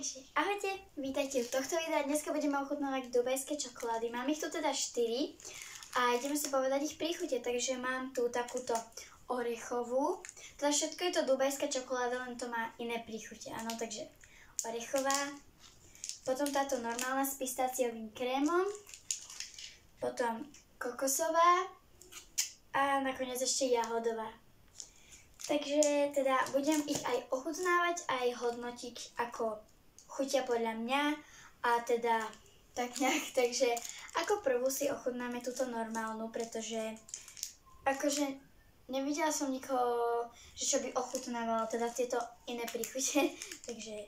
Takže ahojte, vítajte v tohto videa. Dneska budeme ochutnávať dubajské čokolády. Mám ich tu teda 4 a ideme si povedať ich príchute. Takže mám tu takúto orechovú. Teda všetko je to dubajská čokoláda, len to má iné príchute. Áno, takže orechová. Potom táto normálna s pistáciovým krémom. Potom kokosová. A nakoniec ešte jahodová. Takže teda budem ich aj ochutnávať, aj hodnotiť, ako chutia podľa mňa a teda tak nejak. Takže ako prvú si ochutnáme túto normálnu, pretože akože nevidela som nikoho, že čo by ochutnávalo teda tieto iné príchute. Takže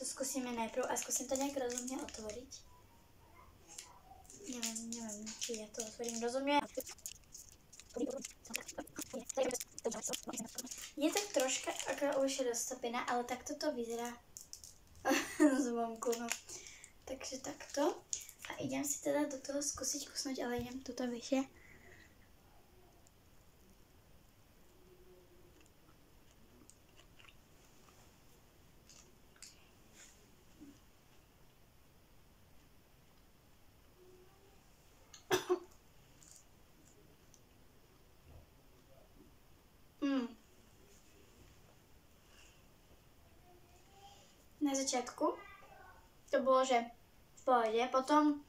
to skúsime najprv a skúsim to nejak rozumne otvoriť. Neviem, či ja to otvorím rozumne. Je tak troška ako už je roztopená, ale takto to vyzerá zvonku, no. Takže takto. A idem si teda do toho skúsiť kusnúť, ale idem tuto vyššie. Na začiatku to bolo, že v pohode, potom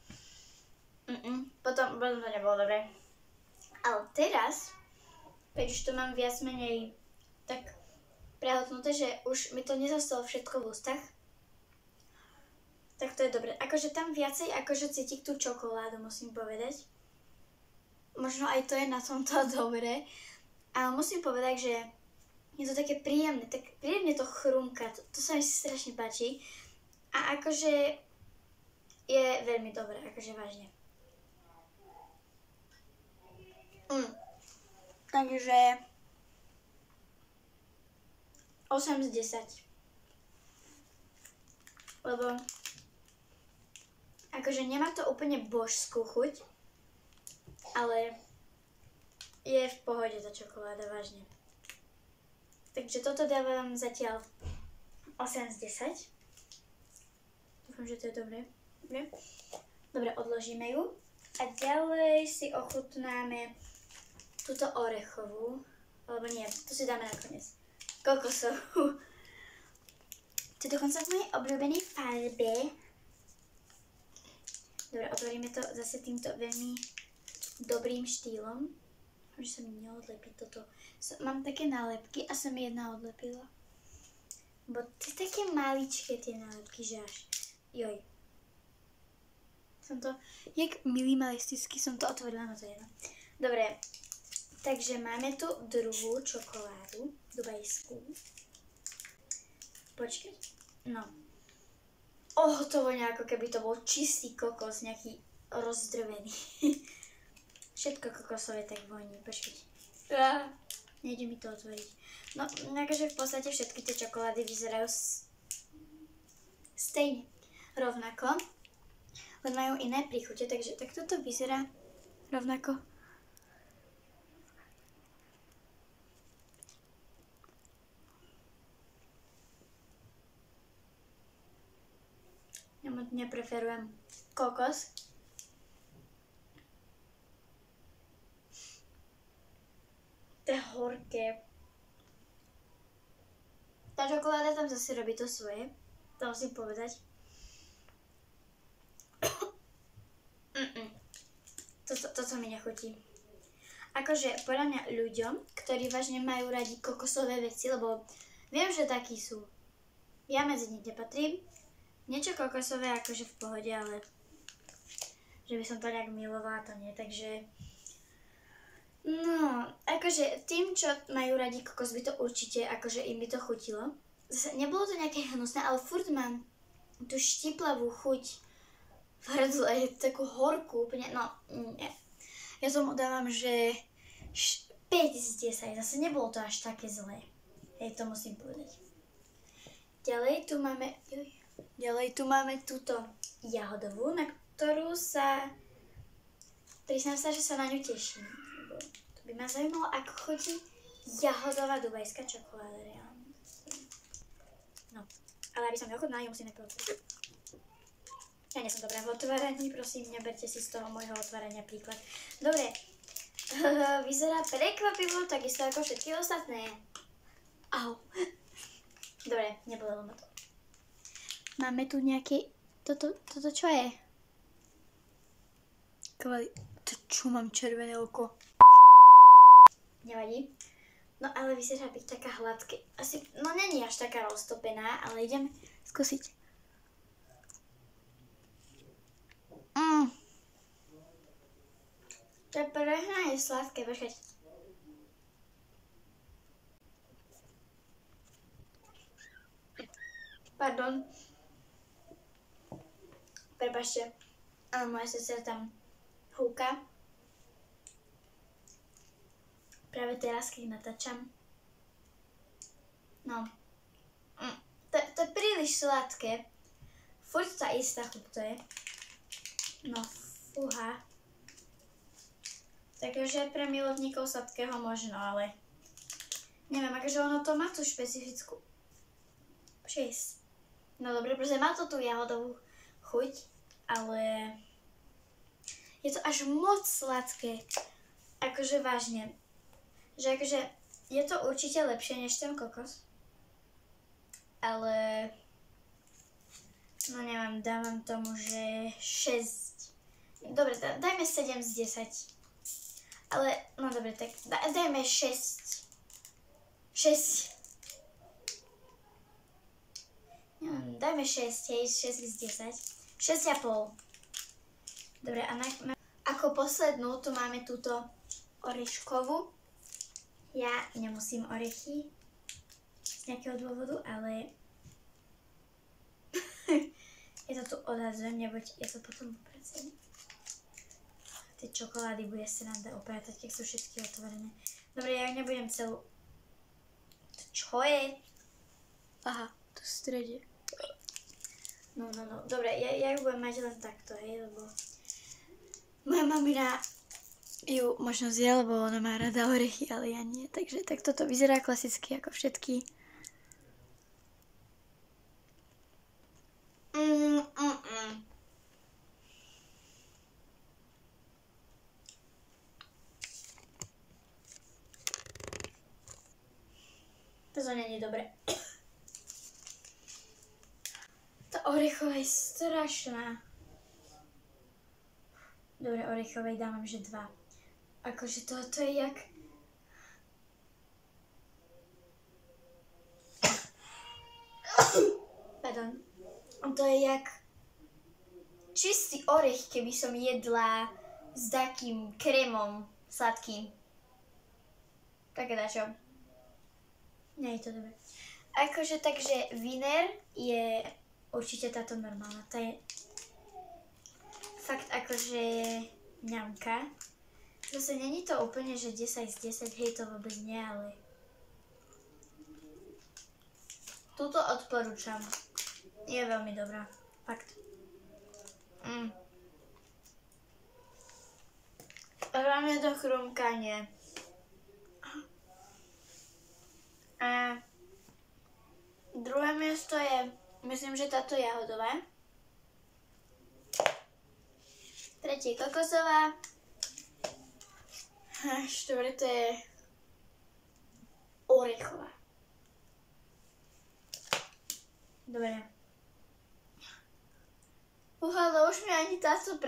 to nebolo dobré. Ale teraz, keď už to mám viac menej tak prehltnuté, že už mi to nezostalo všetko v ústach, tak to je dobré. Akože tam viacej akože cítiť tú čokoládu, musím povedať. Možno aj to je na tomto dobré, ale musím povedať, že je to také príjemné, tak príjemne to chrumka, to sa mi strašne páči. A akože je veľmi dobré, akože vážne. Takže 8 z 10. Lebo akože nemá to úplne božskú chuť, ale je v pohode tá čokoláda, vážne. Takže toto dávam zatiaľ 8 z 10. Dúfam, že to je dobré. Dobre, odložíme ju. A ďalej si ochutnáme túto orechovú. Alebo nie, to si dáme nakoniec. Kokosovú. To je dokonca v mojej obľúbenej farbe. Dobre, otvoríme to zase týmto veľmi dobrým štýlom. Že sa mi neodlepí toto. Mám také nálepky a sa mi jedna odlepila. Bo to je také maličké tie nálepky, že až. Joj. Som to, jak minimalisticky som to otvorila na to jedno. Dobre, takže máme tu druhú čokoládu, dubajskú. Počkať. No. To vonia, ako keby to bol čistý kokos, nejaký rozdrvený. Všetko kokosové tak voní, počkať. Nejde mi to otvoriť. No, akože v podstate všetky tie čokolády vyzerajú stejne, rovnako, len majú iné príchute, takže takto to vyzerá rovnako. Ja moc nepreferujem kokos. To je horké. Tá čokoláda tam zase robí to svoje, to musím povedať. Toto mi nechutí. Akože podľa mňa ľuďom, ktorí vážne majú radi kokosové veci, lebo viem, že takí sú. Ja medzi nich nepatrím. Niečo kokosové akože v pohode, ale že by som to nejak milovala, to nie, takže no, akože tým, čo majú radi kokos, by to určite, akože im by to chutilo. Zase nebolo to nejaké hnusné, ale furt mám tú štiplavú chuť v hrdle, takú horkú úplne, no nie. Ja tomu dávam, že 5 z 10, zase nebolo to až také zlé. Hej, to musím povedať. Ďalej tu máme túto jahodovú, na ktorú priznám sa, že sa na ňu teším. To by ma zaujímalo, ako chutí jahodová dubajská čokoláda reálne. No, Ale aby som neochutnala, ju musím najprv otvoriť. Ja nie som dobrá v otváraní, prosím, neberte si z toho môjho otvárania príklad. Dobre, vyzerá prekvapivo, takisto ako všetky ostatné. Au. Dobre, nebolelo ma to. Máme tu nejaké... Toto čo je? To čo, mám červené oko? Nevadí. No ale vyzerá byť taká hladké. Asi, no není až taká roztopená, ale idem skúsiť. To je prehnane sladké, počkať. Pardon. Prepáčte. Ale moja sestra tam húka. Práve teraz, keď natáčam. No. To je príliš sladké. Furt tá istá chuť to je. No, fúha. Takže pre milovníkov sladkého možno, ale... Neviem, akože ono to má tú špecifickú... Počkej. No dobre, pretože má to tú jahodovú chuť, ale... Je to až moc sladké. Akože vážne. Že akože je to určite lepšie než ten kokos. Ale... No neviem, dávam tomu, že 6. Dobre, dajme 7 z 10. Ale, no dobre, tak dajme 6. 6. Neviem, dajme 6, hej, 6 z 10. 6,5. Dobre, a ako poslednú tu máme túto oreškovú. Ja nemusím orechy z nejakého dôvodu, ale ja to tu odhadzujem, neboť ja to potom upracujem. Tie čokolády bude sranda opratať, keď sú všetky otvorené. Dobre, ja nebudem celú... To čo je? Aha, tu v strede. No. Dobre, ja ju budem mať len takto, hej, lebo... Moja mamina ju možno zje, lebo ona má rada orechy, ale ja nie. Takže tak toto vyzerá klasicky ako všetky. To nie je dobré. Tá orechová je strašná. Dobre, orechovej dávam, že 2. Akože toto je jak... Pardon. To je jak... čistý orech, keby som jedla s takým krémom sladkým. Také dačo. Nie je to dobré. Akože takže winner je určite táto normálna. Tá je fakt akože ňamka. Zase není to úplne, že 10 z 10, hej, to vôbec nie, ale... Tuto odporúčam. Je veľmi dobrá. Fakt. Hlavne to chrumkanie. A druhé miesto je, myslím, že táto jahodová. Tretie kokosová. A štvrté je orechová. Dobre. Ale už mi ani táto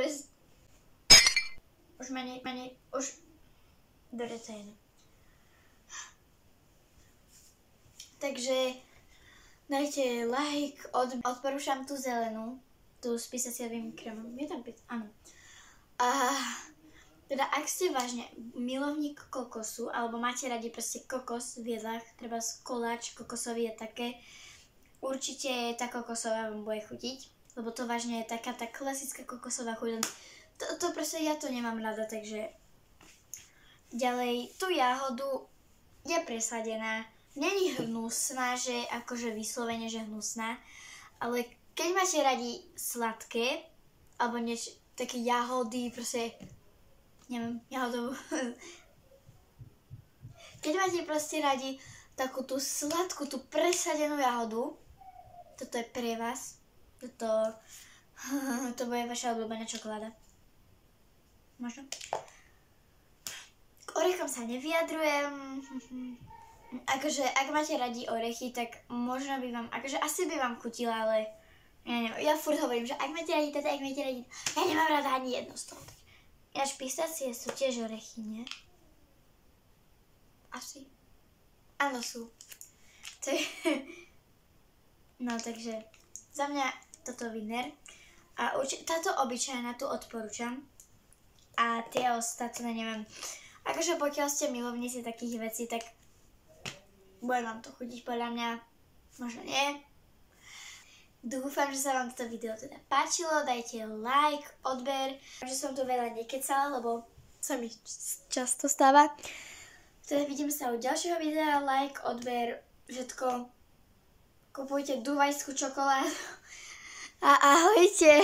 Už ma už... Dobre, to je jedno. Takže dajte like, odporúčam tú zelenú, tú s pistacíovým krémom. Je tam áno. A teda ak ste vážne milovník kokosu, alebo máte radi proste kokos v jedlách, treba koláč kokosový je také, určite tá kokosová vám bude chutiť, lebo to vážne je taká tá klasická kokosová chuť. To proste ja to nemám rada, takže ďalej tú jahodu je presadená. Není hnusná, že akože vyslovene, že hnusná, ale keď máte radi sladké, alebo niečo, také jahody, proste, neviem, jahodovú. Keď máte proste radi takú tú sladkú, tú presadenú jahodu, Toto je pre vás. To bude vaša obľúbená čokoláda. Možno? K orechom sa nevyjadrujem. Akože, ak máte radi orechy, tak možno by vám, akože asi by vám chutila, ale ja neviem, ja furt hovorím, že ak máte radi toto, ak máte radi toto, ja nemám rada ani jedno z toho. Až pistácie sú tiež orechy, nie? Asi. Áno, sú. No, takže za mňa toto winner. A táto obyčajná tu odporúčam. A tie ostatné neviem. Akože pokiaľ ste milovníci takých vecí, tak bude vám to chutiť podľa mňa. Možno nie. Dúfam, že sa vám toto video teda páčilo. Dajte like, odber. Že som tu veľa nekecala, lebo sa mi často stáva. Teda vidím sa u ďalšieho videa. Like, odber, všetko. Kupujte duvajskú čokoládu. A ahojte.